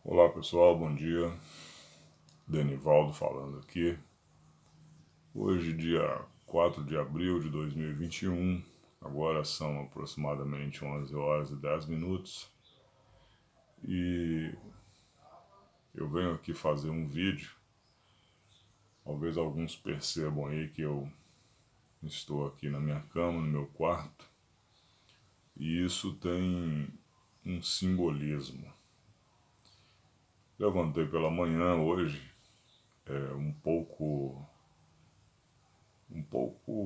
Olá pessoal, bom dia. Denivaldo falando aqui. Hoje, dia 4 de abril de 2021, agora são aproximadamente 11 horas e 10 minutos e eu venho aqui fazer um vídeo. Talvez alguns percebam aí que eu estou aqui na minha cama, no meu quarto, e isso tem um simbolismo. Levantei pela manhã hoje, um pouco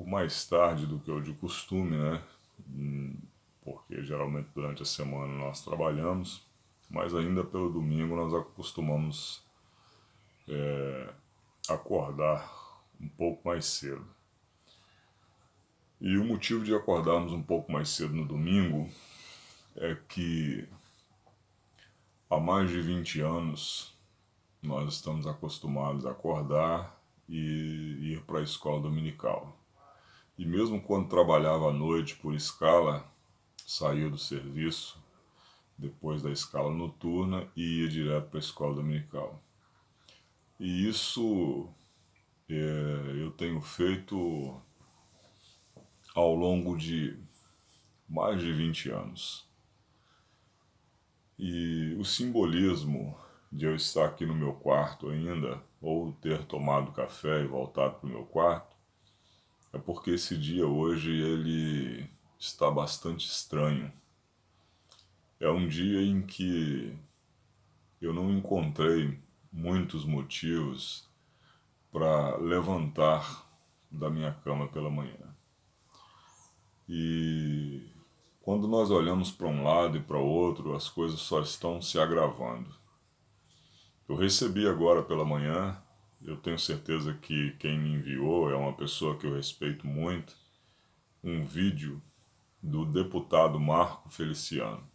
mais tarde do que o de costume, né? Porque geralmente durante a semana nós trabalhamos, mas ainda pelo domingo nós acostumamos acordar um pouco mais cedo. E o motivo de acordarmos um pouco mais cedo no domingo é que há mais de 20 anos nós estamos acostumados a acordar e ir para a escola dominical. E mesmo quando trabalhava à noite por escala, saía do serviço depois da escala noturna e ia direto para a escola dominical. E isso eu tenho feito ao longo de mais de 20 anos. E o simbolismo de eu estar aqui no meu quarto ainda, ou ter tomado café e voltado para o meu quarto, é porque esse dia hoje ele está bastante estranho. É um dia em que eu não encontrei muitos motivos para levantar da minha cama pela manhã. E quando nós olhamos para um lado e para o outro, as coisas só estão se agravando. Eu recebi agora pela manhã, eu tenho certeza que quem me enviou é uma pessoa que eu respeito muito, um vídeo do deputado Marco Feliciano.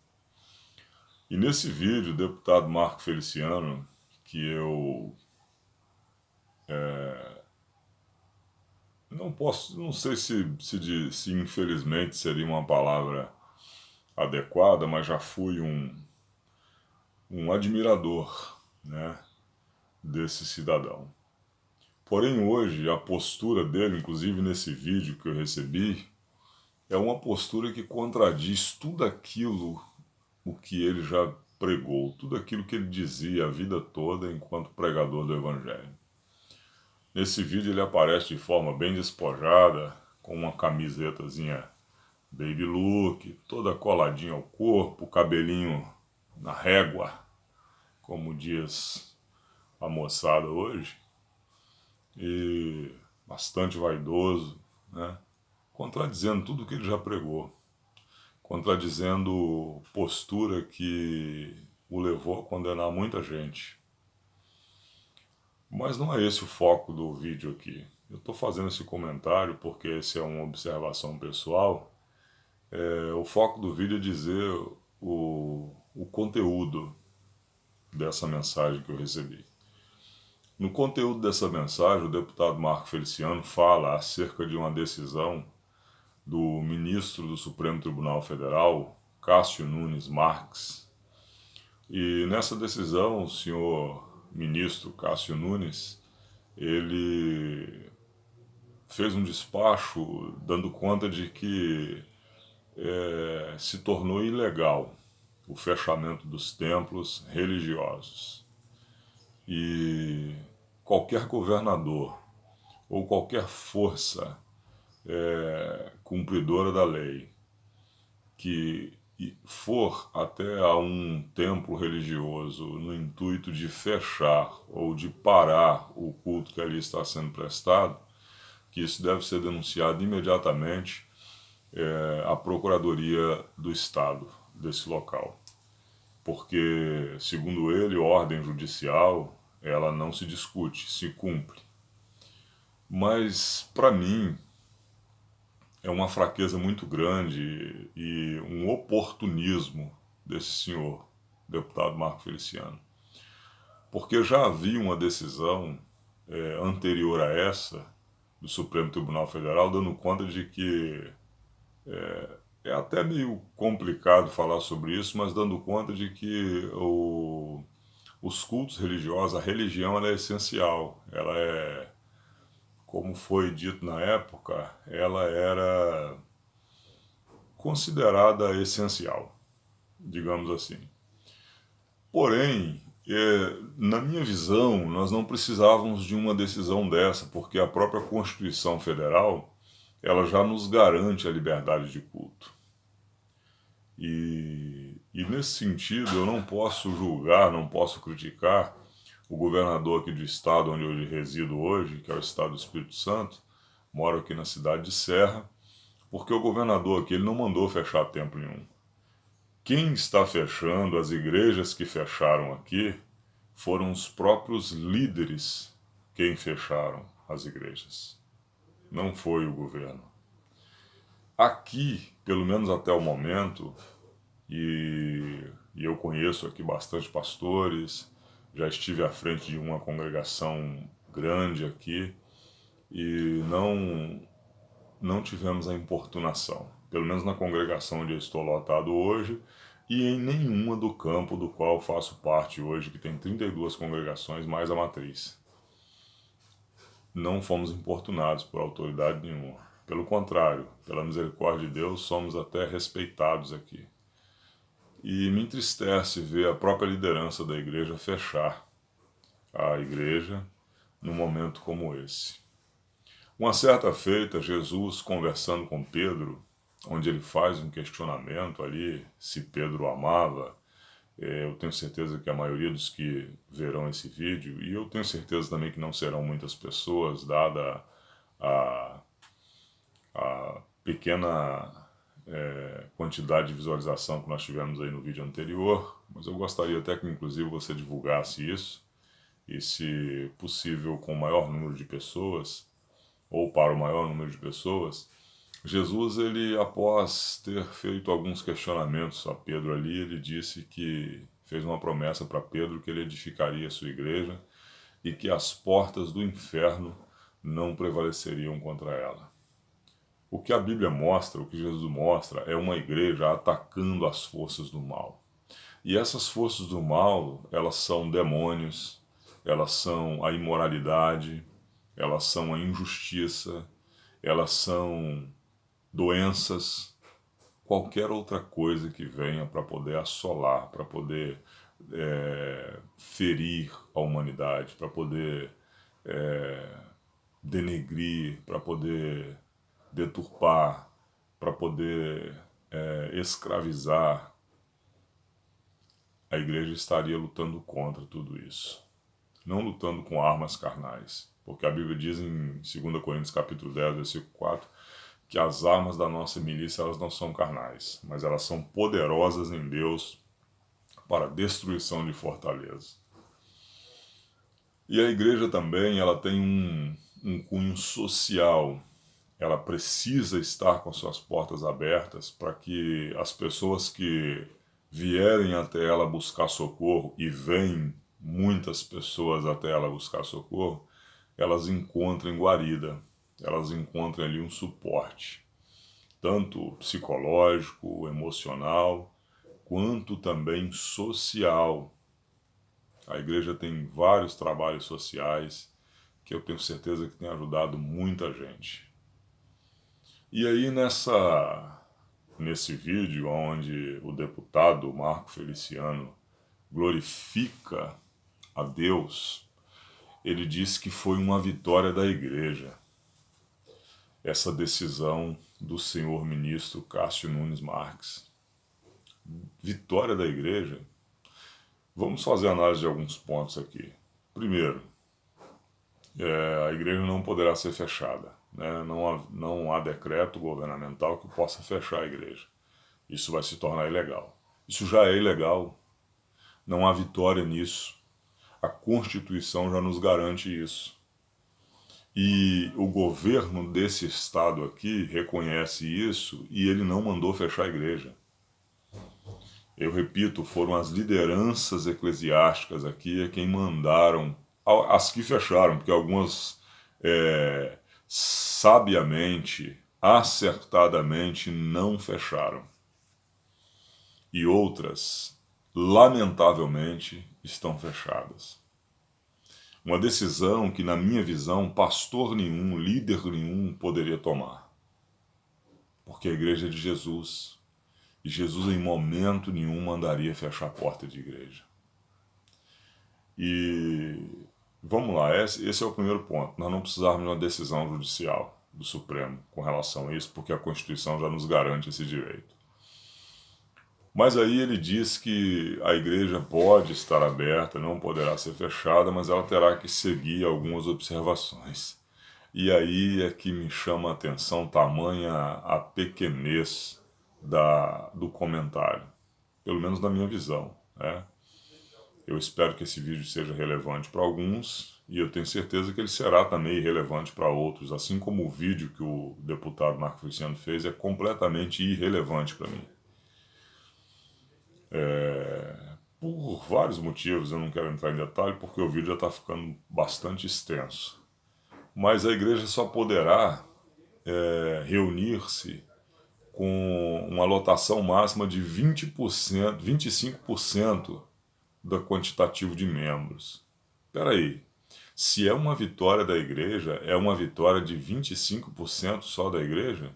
E nesse vídeo, o deputado Marco Feliciano, que eu não sei se infelizmente seria uma palavra adequada, mas já fui um admirador, né, desse cidadão. Porém, hoje, a postura dele, inclusive nesse vídeo que eu recebi, é uma postura que contradiz tudo aquilo o que ele já pregou, tudo aquilo que ele dizia a vida toda enquanto pregador do Evangelho. Nesse vídeo ele aparece de forma bem despojada, com uma camisetazinha baby look, toda coladinha ao corpo, cabelinho na régua, como diz a moçada hoje, e bastante vaidoso, né? Contradizendo tudo o que ele já pregou, contradizendo postura que o levou a condenar muita gente. Mas não é esse o foco do vídeo aqui. Eu estou fazendo esse comentário porque essa é uma observação pessoal. O foco do vídeo é dizer o conteúdo dessa mensagem que eu recebi. No conteúdo dessa mensagem, o deputado Marco Feliciano fala acerca de uma decisão do ministro do Supremo Tribunal Federal, Cássio Nunes Marques. E nessa decisão, o senhor ministro Cássio Nunes, ele fez um despacho dando conta de que se tornou ilegal o fechamento dos templos religiosos. E qualquer governador ou qualquer força cumpridora da lei que for até a um templo religioso no intuito de fechar ou de parar o culto que ali está sendo prestado, que isso deve ser denunciado imediatamente à Procuradoria do Estado desse local. Porque, segundo ele, ordem judicial, ela não se discute, se cumpre. Mas, para mim, é uma fraqueza muito grande e um oportunismo desse senhor, deputado Marco Feliciano. Porque já havia uma decisão anterior a essa, do Supremo Tribunal Federal, dando conta de que é até meio complicado falar sobre isso, mas dando conta de que o os cultos religiosos, a religião ela é essencial, ela é, como foi dito na época, ela era considerada essencial, digamos assim. Porém, na minha visão, nós não precisávamos de uma decisão dessa, porque a própria Constituição Federal ela já nos garante a liberdade de culto. E nesse sentido, eu não posso julgar, não posso criticar o governador aqui do estado onde eu resido hoje, que é o estado do Espírito Santo, moro aqui na cidade de Serra, porque o governador aqui ele não mandou fechar templo nenhum. Quem está fechando, as igrejas que fecharam aqui, foram os próprios líderes quem fecharam as igrejas. Não foi o governo. Aqui, pelo menos até o momento, e eu conheço aqui bastante pastores, já estive à frente de uma congregação grande aqui e não tivemos a importunação, pelo menos na congregação onde eu estou lotado hoje e em nenhuma do campo do qual faço parte hoje, que tem 32 congregações mais a matriz. Não fomos importunados por autoridade nenhuma. Pelo contrário, pela misericórdia de Deus, somos até respeitados aqui. E me entristece ver a própria liderança da igreja fechar a igreja num momento como esse. Uma certa feita, Jesus conversando com Pedro, onde ele faz um questionamento ali, se Pedro amava, eu tenho certeza que a maioria dos que verão esse vídeo, e eu tenho certeza também que não serão muitas pessoas, dada a pequena quantidade de visualização que nós tivemos aí no vídeo anterior, mas eu gostaria até que inclusive você divulgasse isso, e se possível com o maior número de pessoas, ou para o maior número de pessoas. Jesus, ele após ter feito alguns questionamentos a Pedro ali, ele disse que fez uma promessa para Pedro que ele edificaria a sua igreja e que as portas do inferno não prevaleceriam contra ela. O que a Bíblia mostra, o que Jesus mostra, é uma igreja atacando as forças do mal. E essas forças do mal, elas são demônios, elas são a imoralidade, elas são a injustiça, elas são doenças, qualquer outra coisa que venha para poder assolar, para poder ferir a humanidade, para poder denegrir, para poder deturpar, para poder escravizar, a igreja estaria lutando contra tudo isso. Não lutando com armas carnais, porque a Bíblia diz em 2 Coríntios capítulo 10, versículo 4, que as armas da nossa milícia elas não são carnais, mas elas são poderosas em Deus para a destruição de fortalezas. E a igreja também ela tem um cunho social. Ela precisa estar com suas portas abertas para que as pessoas que vierem até ela buscar socorro, e vêm muitas pessoas até ela buscar socorro, elas encontrem guarida, elas encontrem ali um suporte, tanto psicológico, emocional, quanto também social. A igreja tem vários trabalhos sociais que eu tenho certeza que tem ajudado muita gente. E aí nesse vídeo onde o deputado Marco Feliciano glorifica a Deus, ele disse que foi uma vitória da igreja essa decisão do senhor ministro Cássio Nunes Marques. Vitória da igreja? Vamos fazer análise de alguns pontos aqui. Primeiro, a igreja não poderá ser fechada. Né? Não há decreto governamental que possa fechar a igreja. Isso vai se tornar ilegal. Isso já é ilegal. Não há vitória nisso. A Constituição já nos garante isso. E o governo desse estado aqui reconhece isso e ele não mandou fechar a igreja. Eu repito, foram as lideranças eclesiásticas aqui quem mandaram, as que fecharam, porque algumas sabiamente, acertadamente não fecharam. E outras, lamentavelmente, estão fechadas. Uma decisão que, na minha visão, pastor nenhum, líder nenhum poderia tomar. Porque a igreja é de Jesus. E Jesus, em momento nenhum, mandaria fechar a porta de igreja. E vamos lá, esse é o primeiro ponto. Nós não precisamos de uma decisão judicial do Supremo com relação a isso, porque a Constituição já nos garante esse direito. Mas aí ele diz que a igreja pode estar aberta, não poderá ser fechada, mas ela terá que seguir algumas observações. E aí é que me chama a atenção tamanha a pequenez do comentário, pelo menos na minha visão, né? Eu espero que esse vídeo seja relevante para alguns e eu tenho certeza que ele será também relevante para outros, assim como o vídeo que o deputado Marco Feliciano fez é completamente irrelevante para mim. Por vários motivos, eu não quero entrar em detalhe porque o vídeo já está ficando bastante extenso. Mas a igreja só poderá reunir-se com uma lotação máxima de 20%, 25% do quantitativo de membros. Espera aí, se é uma vitória da igreja, é uma vitória de 25% só da igreja?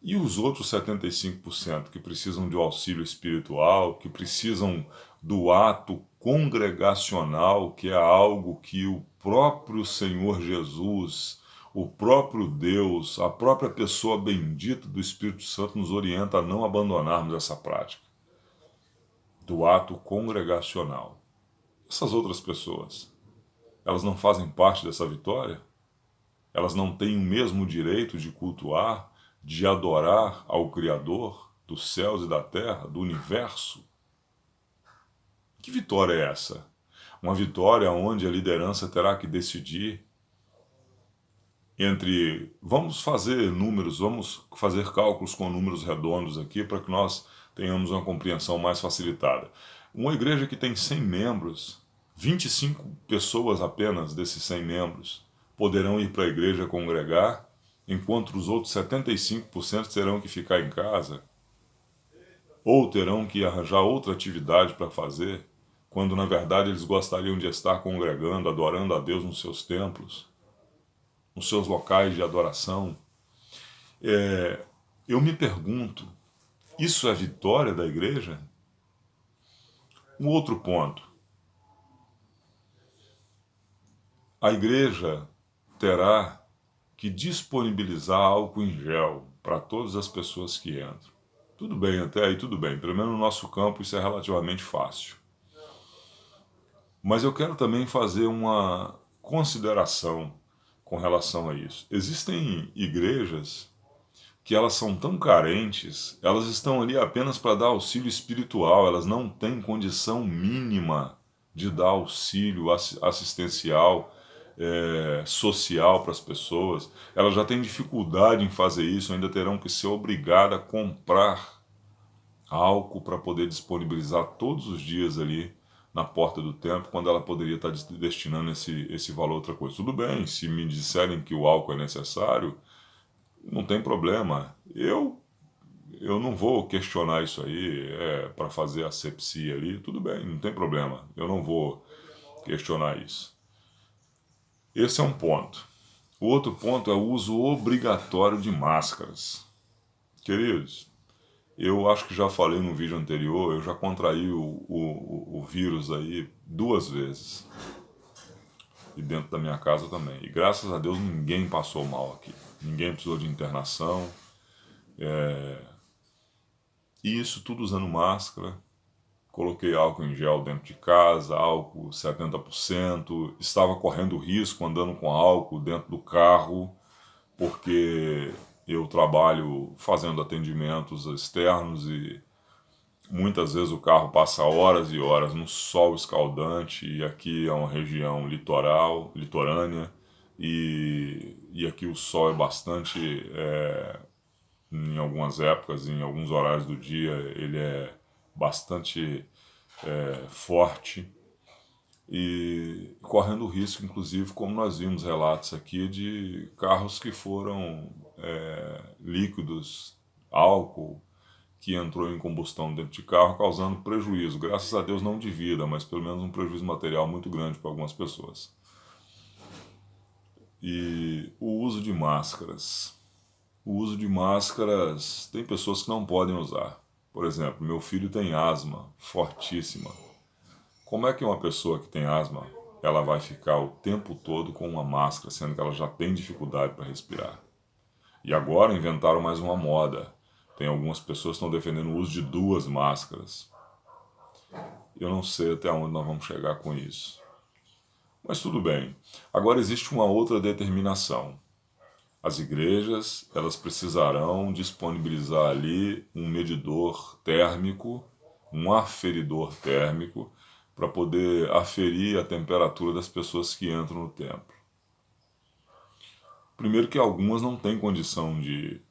E os outros 75% que precisam do auxílio espiritual, que precisam do ato congregacional, que é algo que o próprio Senhor Jesus, o próprio Deus, a própria pessoa bendita do Espírito Santo nos orienta a não abandonarmos essa prática do ato congregacional. Essas outras pessoas, elas não fazem parte dessa vitória? Elas não têm o mesmo direito de cultuar, de adorar ao Criador dos céus e da terra, do universo? Que vitória é essa? Uma vitória onde a liderança terá que decidir entre... Vamos fazer números, vamos fazer cálculos com números redondos aqui para que nós tenhamos uma compreensão mais facilitada. Uma igreja que tem 100 membros, 25 pessoas apenas desses 100 membros poderão ir para a igreja congregar, enquanto os outros 75% terão que ficar em casa, ou terão que arranjar outra atividade para fazer, quando na verdade eles gostariam de estar congregando, adorando a Deus nos seus templos, nos seus locais de adoração. Eu me pergunto, isso é vitória da igreja? Um outro ponto. A igreja terá que disponibilizar álcool em gel para todas as pessoas que entram. Tudo bem, até aí tudo bem. Pelo menos no nosso campo isso é relativamente fácil. Mas eu quero também fazer uma consideração com relação a isso. Existem igrejas que elas são tão carentes, elas estão ali apenas para dar auxílio espiritual, elas não têm condição mínima de dar auxílio assistencial, social para as pessoas. Elas já têm dificuldade em fazer isso, ainda terão que ser obrigadas a comprar álcool para poder disponibilizar todos os dias ali na porta do templo, quando ela poderia estar destinando esse valor a outra coisa. Tudo bem, se me disserem que o álcool é necessário, não tem problema. Eu não vou questionar isso aí, para fazer asepsia ali, tudo bem, não tem problema. Eu não vou questionar isso. Esse é um ponto. O outro ponto é o uso obrigatório de máscaras. Queridos, eu acho que já falei no vídeo anterior, eu já contraí o vírus aí 2 vezes. E dentro da minha casa também. E graças a Deus ninguém passou mal aqui. Ninguém precisou de internação. E isso tudo usando máscara. Coloquei álcool em gel dentro de casa, álcool 70%. Estava correndo risco andando com álcool dentro do carro, porque eu trabalho fazendo atendimentos externos e muitas vezes o carro passa horas e horas no sol escaldante, e aqui é uma região litorânea, e aqui o sol é bastante, em algumas épocas, em alguns horários do dia, ele é bastante forte, e correndo o risco, inclusive, como nós vimos relatos aqui, de carros que foram líquidos, álcool, que entrou em combustão dentro de carro, causando prejuízo, graças a Deus não de vida, mas pelo menos um prejuízo material muito grande para algumas pessoas. E o uso de máscaras. O uso de máscaras, tem pessoas que não podem usar. Por exemplo, meu filho tem asma fortíssima. Como é que uma pessoa que tem asma, ela vai ficar o tempo todo com uma máscara, sendo que ela já tem dificuldade para respirar? E agora inventaram mais uma moda. Tem algumas pessoas que estão defendendo o uso de 2 máscaras. Eu não sei até onde nós vamos chegar com isso. Mas tudo bem. Agora existe uma outra determinação. As igrejas, elas precisarão disponibilizar ali um medidor térmico, um aferidor térmico, para poder aferir a temperatura das pessoas que entram no templo. Primeiro que algumas não têm condição de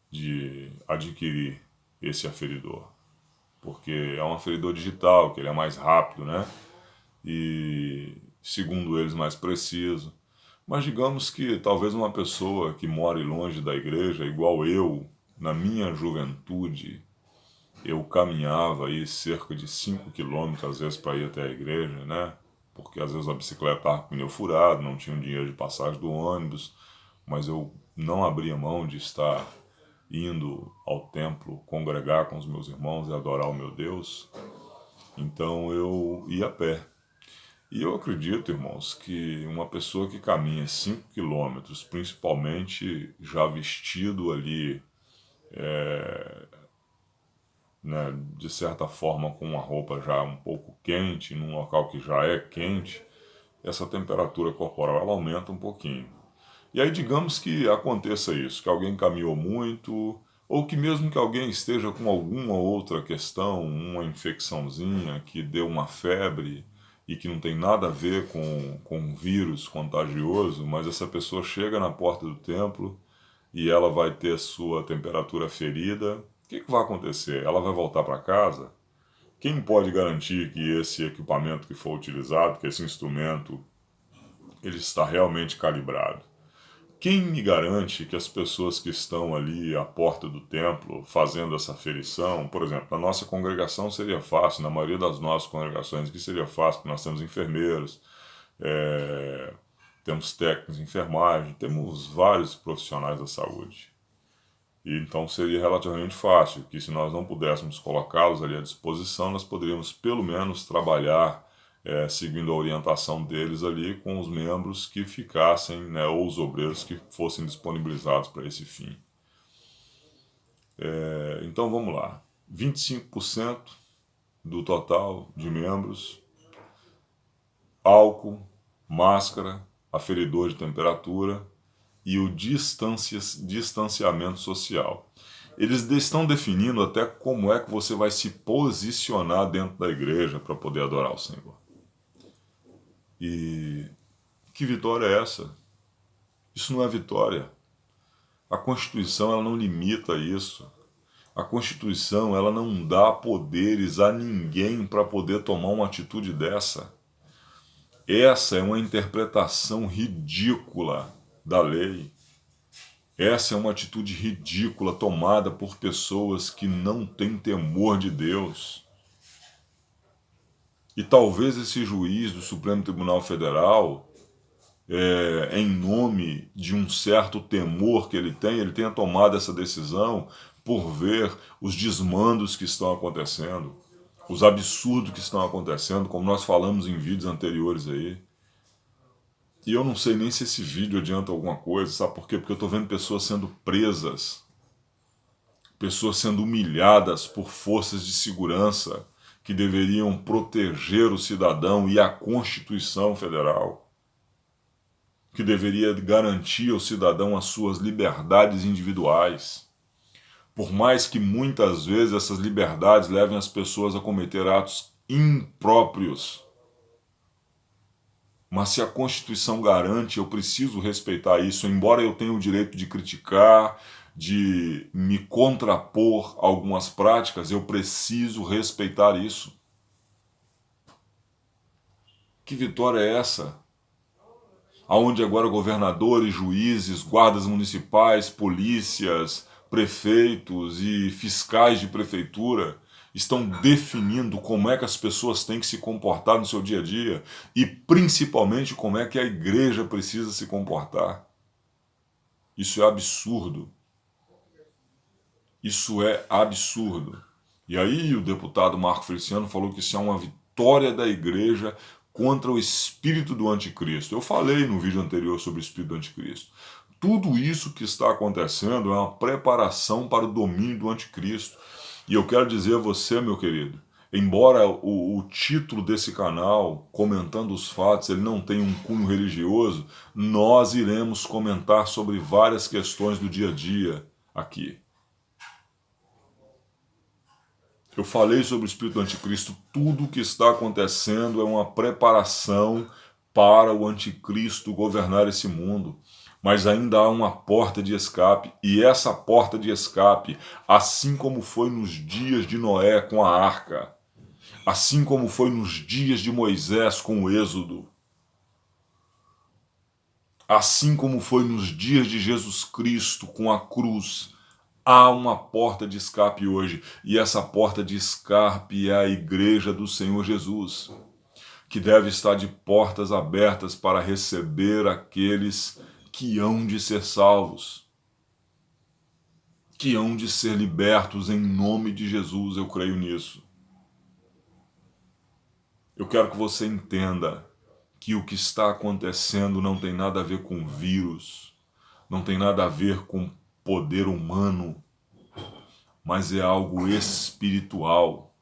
adquirir esse aferidor, porque é um aferidor digital, que ele é mais rápido, né? E, segundo eles, mais preciso. Mas digamos que talvez uma pessoa que more longe da igreja, igual eu, na minha juventude, eu caminhava aí cerca de 5 quilômetros às vezes para ir até a igreja, né? Porque às vezes a bicicleta estava com o pneu furado, não tinha um dinheiro de passagem do ônibus, mas eu não abria mão de estar indo ao templo, congregar com os meus irmãos e adorar o meu Deus. Então eu ia a pé. E eu acredito, irmãos, que uma pessoa que caminha 5 quilômetros, principalmente já vestido ali, né, de certa forma com uma roupa já um pouco quente, num local que já é quente, essa temperatura corporal ela aumenta um pouquinho. E aí digamos que aconteça isso, que alguém caminhou muito, ou que mesmo que alguém esteja com alguma outra questão, uma infecçãozinha, que deu uma febre e que não tem nada a ver com um vírus contagioso, mas essa pessoa chega na porta do templo e ela vai ter sua temperatura ferida. O que vai acontecer? Ela vai voltar para casa? Quem pode garantir que esse equipamento que for utilizado, que esse instrumento, ele está realmente calibrado? Quem me garante que as pessoas que estão ali à porta do templo fazendo essa aferição, por exemplo, na nossa congregação seria fácil, na maioria das nossas congregações aqui seria fácil, porque nós temos enfermeiros, temos técnicos de enfermagem, temos vários profissionais da saúde. E então seria relativamente fácil, que se nós não pudéssemos colocá-los ali à disposição, nós poderíamos pelo menos trabalhar seguindo a orientação deles ali com os membros que ficassem, né, ou os obreiros que fossem disponibilizados para esse fim. Então vamos lá, 25% do total de membros, álcool, máscara, aferidor de temperatura e o distanciamento social. Eles estão definindo até como é que você vai se posicionar dentro da igreja para poder adorar o Senhor. E que vitória é essa? Isso não é vitória. A Constituição ela não limita isso. A Constituição ela não dá poderes a ninguém para poder tomar uma atitude dessa. Essa é uma interpretação ridícula da lei. Essa é uma atitude ridícula tomada por pessoas que não têm temor de Deus. E talvez esse juiz do Supremo Tribunal Federal, em nome de um certo temor que ele tenha tomado essa decisão por ver os desmandos que estão acontecendo, os absurdos que estão acontecendo, como nós falamos em vídeos anteriores aí. E eu não sei nem se esse vídeo adianta alguma coisa, sabe por quê? Porque eu estou vendo pessoas sendo presas, pessoas sendo humilhadas por forças de segurança que deveriam proteger o cidadão e a Constituição Federal, que deveria garantir ao cidadão as suas liberdades individuais. Por mais que muitas vezes essas liberdades levem as pessoas a cometer atos impróprios. Mas se a Constituição garante, eu preciso respeitar isso, embora eu tenha o direito de criticar, de me contrapor a algumas práticas, eu preciso respeitar isso. Que vitória é essa? Aonde agora governadores, juízes, guardas municipais, polícias, prefeitos e fiscais de prefeitura estão definindo como é que as pessoas têm que se comportar no seu dia a dia e principalmente como é que a igreja precisa se comportar. Isso é absurdo. Isso é absurdo. E aí o deputado Marco Feliciano falou que isso é uma vitória da igreja contra o espírito do anticristo. Eu falei no vídeo anterior sobre o espírito do anticristo. Tudo isso que está acontecendo é uma preparação para o domínio do anticristo. E eu quero dizer a você, meu querido, embora o título desse canal, comentando os fatos, ele não tenha um cunho religioso, nós iremos comentar sobre várias questões do dia a dia aqui. Eu falei sobre o espírito do anticristo, tudo o que está acontecendo é uma preparação para o anticristo governar esse mundo. Mas ainda há uma porta de escape, e essa porta de escape, assim como foi nos dias de Noé com a arca, assim como foi nos dias de Moisés com o Êxodo, assim como foi nos dias de Jesus Cristo com a cruz, há uma porta de escape hoje, e essa porta de escape é a igreja do Senhor Jesus, que deve estar de portas abertas para receber aqueles que hão de ser salvos, que hão de ser libertos em nome de Jesus, eu creio nisso. Eu quero que você entenda que o que está acontecendo não tem nada a ver com vírus, não tem nada a ver com poder humano, mas é algo espiritual,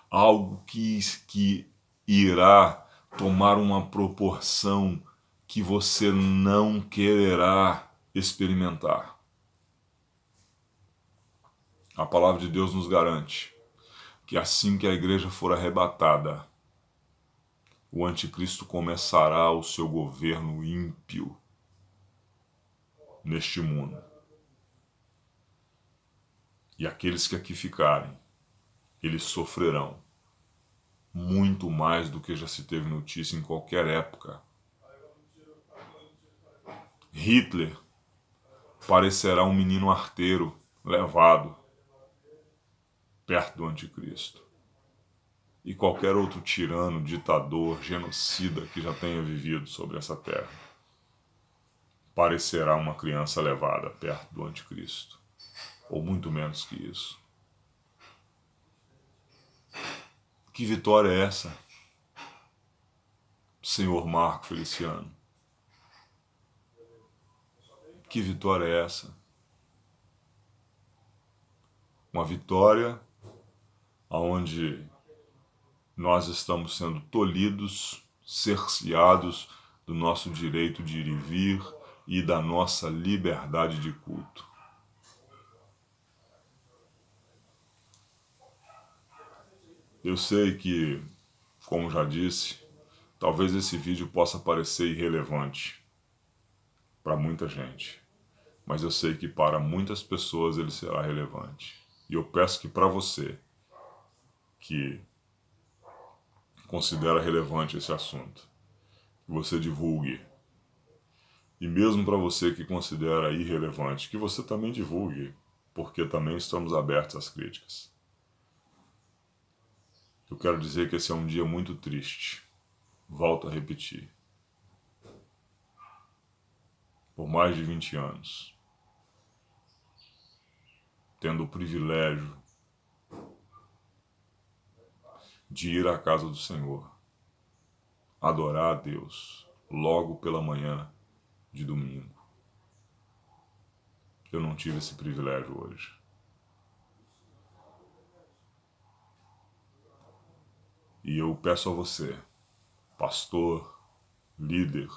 algo que irá tomar uma proporção que você não quererá experimentar. A palavra de Deus nos garante que assim que a igreja for arrebatada, o anticristo começará o seu governo ímpio neste mundo. E aqueles que aqui ficarem, eles sofrerão muito mais do que já se teve notícia em qualquer época. Hitler parecerá um menino arteiro levado perto do anticristo. E qualquer outro tirano, ditador, genocida que já tenha vivido sobre essa terra parecerá uma criança levada perto do anticristo, ou muito menos que isso. Que vitória é essa, senhor Marco Feliciano? Que vitória é essa? Uma vitória onde nós estamos sendo tolhidos, cerceados do nosso direito de ir e vir e da nossa liberdade de culto. Eu sei que, como já disse, talvez esse vídeo possa parecer irrelevante para muita gente, mas eu sei que para muitas pessoas ele será relevante. E eu peço que para você, que considera relevante esse assunto, que você divulgue. E mesmo para você que considera irrelevante, que você também divulgue, porque também estamos abertos às críticas. Eu quero dizer que esse é um dia muito triste. Volto a repetir. Por mais de 20 anos, tendo o privilégio de ir à casa do Senhor, adorar a Deus, logo pela manhã de domingo. Eu não tive esse privilégio hoje. E eu peço a você, pastor, líder,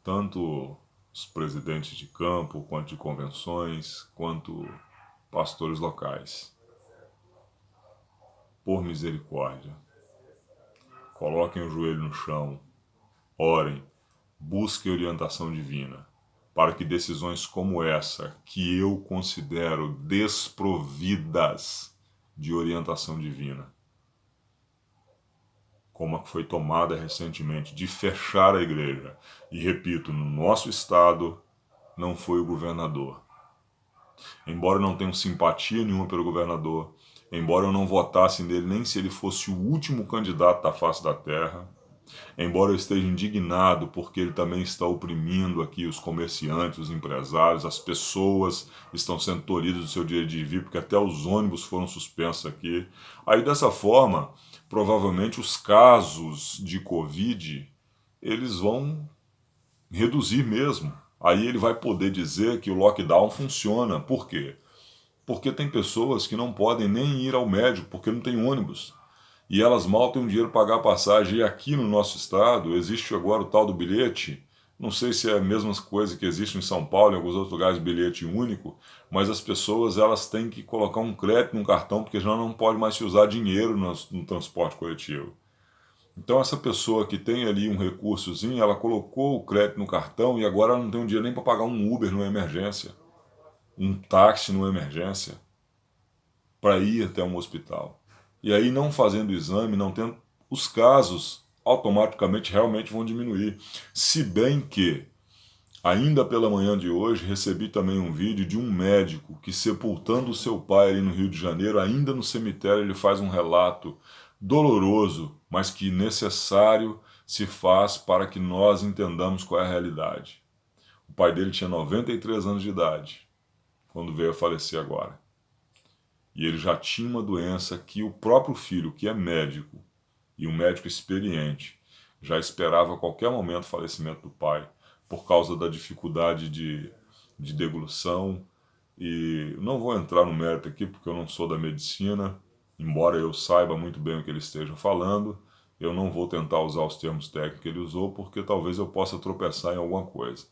tanto os presidentes de campo, quanto de convenções, quanto pastores locais, por misericórdia, coloquem o joelho no chão, orem, busquem orientação divina, para que decisões como essa, que eu considero desprovidas de orientação divina, como a que foi tomada recentemente, de fechar a igreja. E repito, no nosso estado não foi o governador, embora eu não tenha simpatia nenhuma pelo governador, embora eu não votasse nele nem se ele fosse o último candidato da face da terra, embora eu esteja indignado porque ele também está oprimindo aqui os comerciantes, os empresários, as pessoas estão sendo tolhidas do seu direito de vir, porque até os ônibus foram suspensos aqui. Aí dessa forma, provavelmente os casos de Covid, eles vão reduzir mesmo. Aí ele vai poder dizer que o lockdown funciona. Por quê? Porque tem pessoas que não podem nem ir ao médico porque não tem ônibus. E elas mal têm um dinheiro para pagar a passagem. E aqui no nosso estado existe agora o tal do bilhete. Não sei se é a mesma coisa que existe em São Paulo, em alguns outros lugares, bilhete único, mas as pessoas elas têm que colocar um crédito no cartão porque já não pode mais se usar dinheiro no transporte coletivo. Então essa pessoa que tem ali um recursozinho, ela colocou o crédito no cartão e agora ela não tem um dinheiro nem para pagar um Uber numa emergência, um táxi numa emergência, para ir até um hospital. E aí não fazendo o exame, não tendo, os casos automaticamente realmente vão diminuir. Se bem que, ainda pela manhã de hoje, recebi também um vídeo de um médico que sepultando o seu pai ali no Rio de Janeiro, ainda no cemitério, ele faz um relato doloroso, mas que necessário se faz para que nós entendamos qual é a realidade. O pai dele tinha 93 anos de idade, quando veio a falecer agora. E ele já tinha uma doença que o próprio filho, que é médico, e um médico experiente, já esperava a qualquer momento o falecimento do pai, por causa da dificuldade de deglução. E não vou entrar no mérito aqui, porque eu não sou da medicina, embora eu saiba muito bem o que ele esteja falando, eu não vou tentar usar os termos técnicos que ele usou, porque talvez eu possa tropeçar em alguma coisa.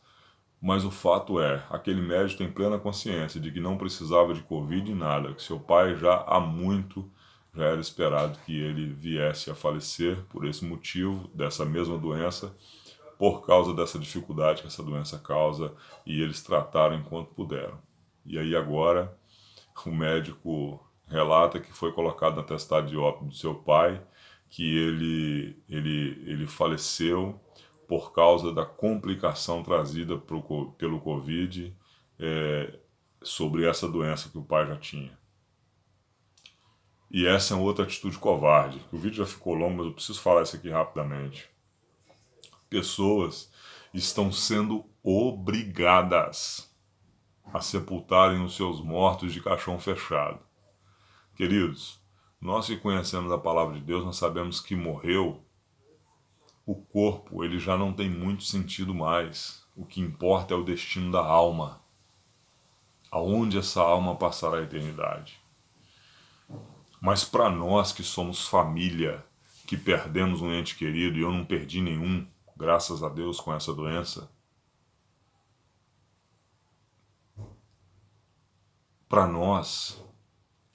Mas o fato é, aquele médico tem plena consciência de que não precisava de Covid e nada, que seu pai já há muito já era esperado que ele viesse a falecer por esse motivo, dessa mesma doença, por causa dessa dificuldade que essa doença causa, e eles trataram enquanto puderam. E aí agora o médico relata que foi colocado na atestado de óbito do seu pai, que ele faleceu por causa da complicação trazida pelo Covid sobre essa doença que o pai já tinha. E essa é outra atitude covarde. O vídeo já ficou longo, mas eu preciso falar isso aqui rapidamente. Pessoas estão sendo obrigadas a sepultarem os seus mortos de caixão fechado. Queridos, nós que conhecemos a palavra de Deus, nós sabemos que morreu, o corpo ele já não tem muito sentido mais. O que importa é o destino da alma. Aonde essa alma passará a eternidade. Mas para nós que somos família, que perdemos um ente querido, e eu não perdi nenhum, graças a Deus, com essa doença, para nós,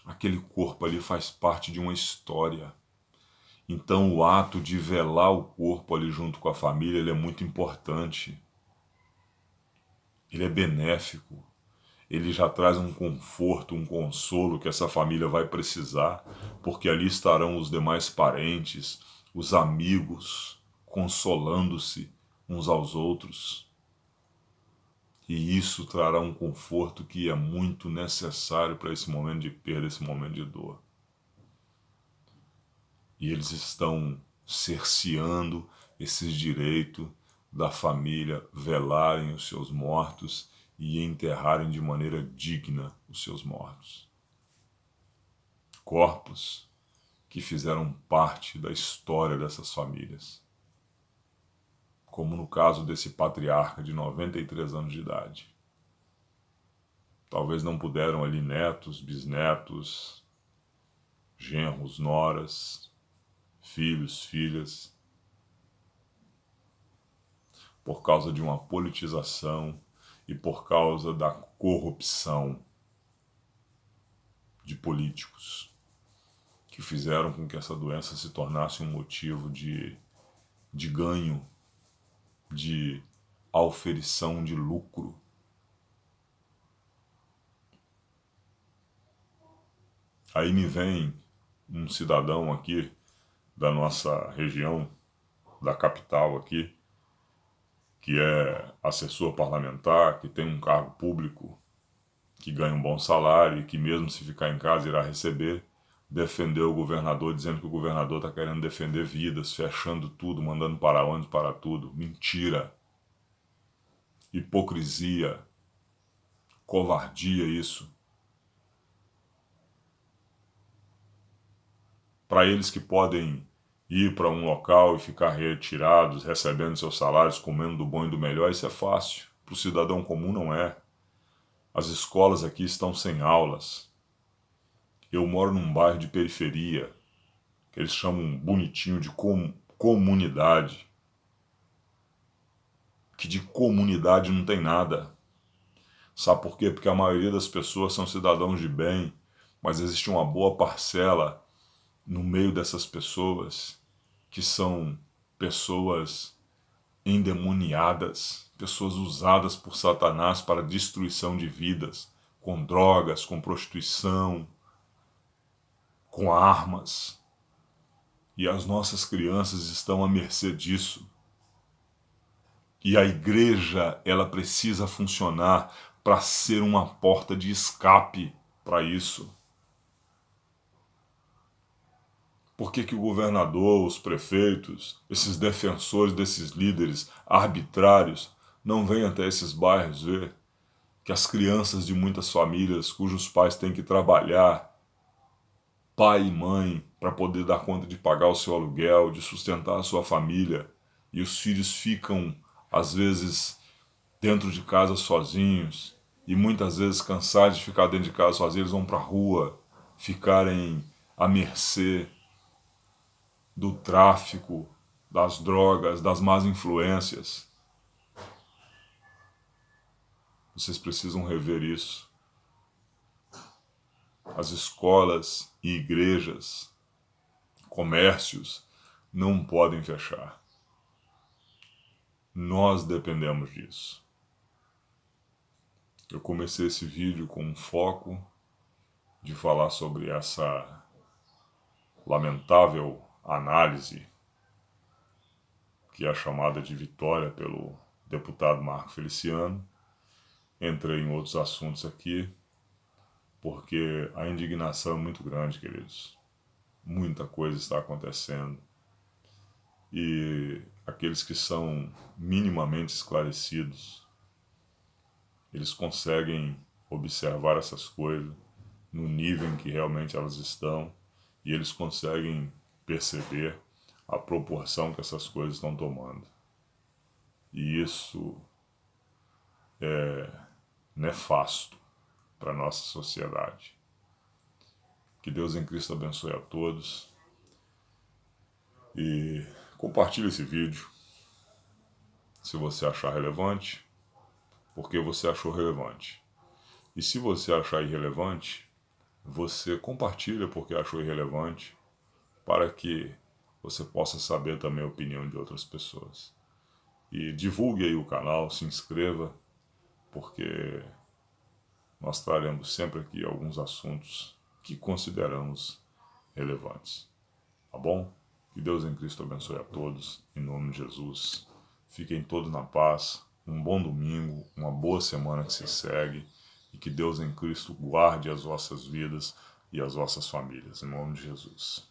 aquele corpo ali faz parte de uma história. Então o ato de velar o corpo ali junto com a família, ele é muito importante. Ele é benéfico. Ele já traz um conforto, um consolo que essa família vai precisar, porque ali estarão os demais parentes, os amigos, consolando-se uns aos outros. E isso trará um conforto que é muito necessário para esse momento de perda, esse momento de dor. E eles estão cerceando esses direitos da família velarem os seus mortos e enterrarem de maneira digna os seus mortos. Corpos que fizeram parte da história dessas famílias. Como no caso desse patriarca de 93 anos de idade. Talvez não puderam ali netos, bisnetos, genros, noras, filhos, filhas, por causa de uma politização e por causa da corrupção de políticos que fizeram com que essa doença se tornasse um motivo de ganho, de auferição de lucro. Aí me vem um cidadão aqui da nossa região, da capital aqui, que é assessor parlamentar, que tem um cargo público que ganha um bom salário e que mesmo se ficar em casa irá receber, defendeu o governador, dizendo que o governador está querendo defender vidas, fechando tudo, mandando para onde, para tudo. Mentira. Hipocrisia. Covardia isso. Para eles que podem ir para um local e ficar retirados, recebendo seus salários, comendo do bom e do melhor, isso é fácil. Para o cidadão comum não é. As escolas aqui estão sem aulas. Eu moro num bairro de periferia, que eles chamam bonitinho de comunidade. Que de comunidade não tem nada. Sabe por quê? Porque a maioria das pessoas são cidadãos de bem, mas existe uma boa parcela no meio dessas pessoas que são pessoas endemoniadas, pessoas usadas por Satanás para destruição de vidas, com drogas, com prostituição, com armas. E as nossas crianças estão à mercê disso. E a igreja, ela precisa funcionar para ser uma porta de escape para isso. Por que o governador, os prefeitos, esses defensores desses líderes arbitrários não vêm até esses bairros ver que as crianças de muitas famílias cujos pais têm que trabalhar, pai e mãe, para poder dar conta de pagar o seu aluguel, de sustentar a sua família, e os filhos ficam, às vezes, dentro de casa sozinhos, e muitas vezes cansados de ficar dentro de casa sozinhos, eles vão para a rua, ficarem à mercê do tráfico, das drogas, das más influências. Vocês precisam rever isso. As escolas e igrejas, comércios, não podem fechar. Nós dependemos disso. Eu comecei esse vídeo com um foco de falar sobre essa lamentável análise que é chamada de vitória pelo deputado Marco Feliciano. Entrei em outros assuntos aqui, porque a indignação é muito grande, queridos. Muita coisa está acontecendo. E aqueles que são minimamente esclarecidos, eles conseguem observar essas coisas no nível em que realmente elas estão, e eles conseguem perceber a proporção que essas coisas estão tomando. E isso é nefasto para a nossa sociedade. Que Deus em Cristo abençoe a todos. E compartilhe esse vídeo se você achar relevante, porque você achou relevante. E se você achar irrelevante, você compartilha porque achou irrelevante, para que você possa saber também a opinião de outras pessoas. E divulgue aí o canal, se inscreva, porque nós traremos sempre aqui alguns assuntos que consideramos relevantes. Tá bom? Que Deus em Cristo abençoe a todos, em nome de Jesus. Fiquem todos na paz, um bom domingo, uma boa semana que se segue, e que Deus em Cristo guarde as vossas vidas e as vossas famílias, em nome de Jesus.